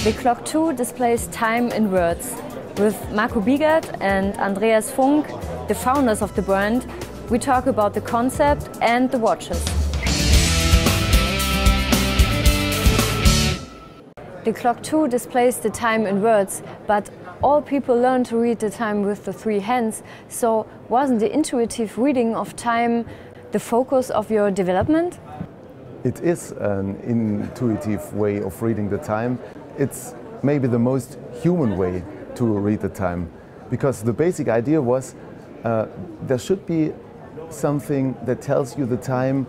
The QlockTwo displays time in words. With Marco Biegert and Andreas Funk, the founders of the brand, we talk about the concept and the watches. The QlockTwo displays the time in words, but all people learn to read the time with the three hands, so wasn't the intuitive reading of time the focus of your development? It is an intuitive way of reading the time. It's maybe the most human way to read the time, because the basic idea was there should be something that tells you the time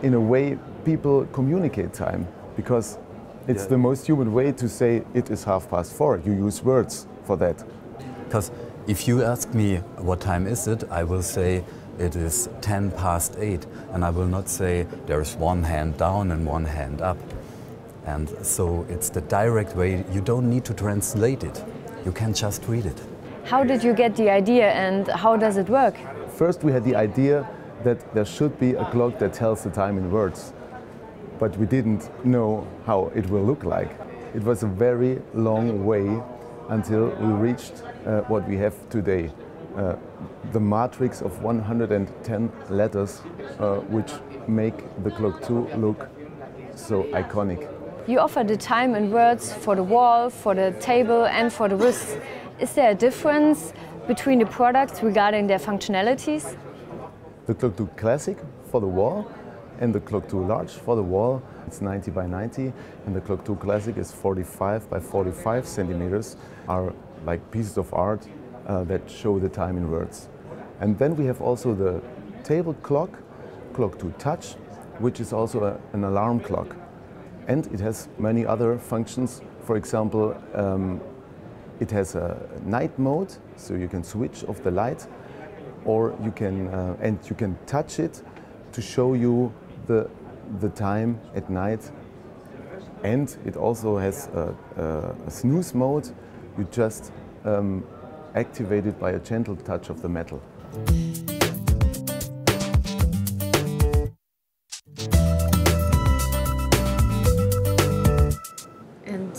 in a way people communicate time, because it's the most human way to say it is 4:30. You use words for that. Because if you ask me what time is it, I will say it is 8:10, and I will not say there's one hand down and one hand up. And so it's the direct way. You don't need to translate it. You can just read it. How did you get the idea and how does it work? First we had the idea that there should be a clock that tells the time in words, but we didn't know how it will look like. It was a very long way until we reached what we have today. The matrix of 110 letters which make the QlockTwo look so iconic. You offer the time in words for the wall, for the table and for the wrist. Is there a difference between the products regarding their functionalities? The QlockTwo Classic for the wall and the QlockTwo Large for the wall, it's 90 by 90, and the QlockTwo Classic is 45 by 45 centimeters, are like pieces of art that show the time in words. And then we have also the table clock, QlockTwo Touch, which is also an alarm clock. And it has many other functions. For example, it has a night mode, so you can switch off the light, or you can touch it to show you the time at night. And it also has a snooze mode. You just activate it by a gentle touch of the metal.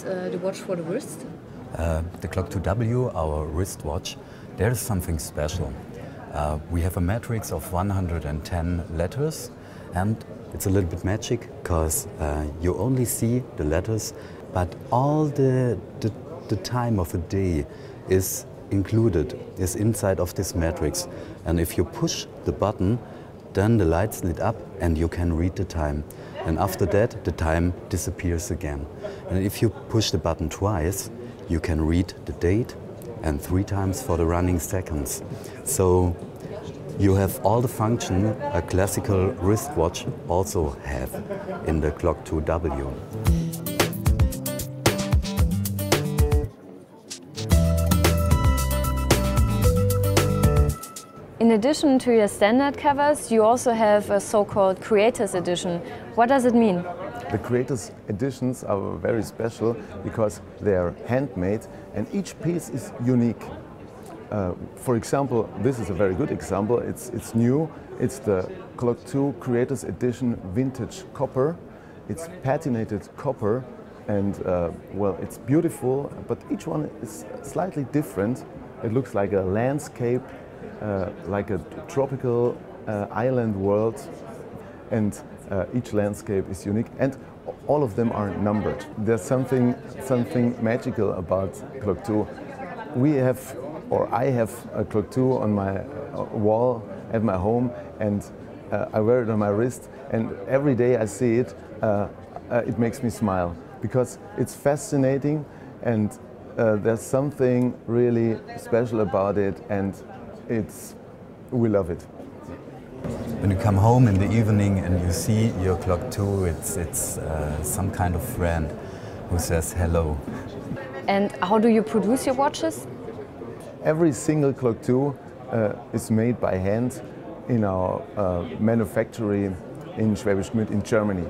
The watch for the wrist? The QlockTwo, our wristwatch, there is something special. We have a matrix of 110 letters, and it's a little bit magic because you only see the letters, but all the time of a day is included, is inside of this matrix. And if you push the button, then the lights lit up and you can read the time. And after that, the time disappears again. And if you push the button twice, you can read the date and 3 times for the running seconds. So you have all the function a classical wristwatch also have in the QlockTwo. In addition to your standard covers, you also have a so-called Creators Edition. What does it mean? The Creators Editions are very special because they are handmade and each piece is unique. For example, this is a very good example. It's new. It's the QlockTwo Creators Edition Vintage Copper. It's patinated copper and well, it's beautiful, but each one is slightly different. It looks like a landscape, like a tropical island world, and each landscape is unique, and all of them are numbered. There's something magical about QlockTwo. We have, or I have, a QlockTwo on my wall at my home, and I wear it on my wrist, and every day I see it, it makes me smile because it's fascinating, and there's something really special about it, and we love it. When you come home in the evening and you see your QlockTwo, it's some kind of friend who says hello. And how do you produce your watches? Every single QlockTwo is made by hand in our manufactory in Schwäbisch Gmünd in Germany.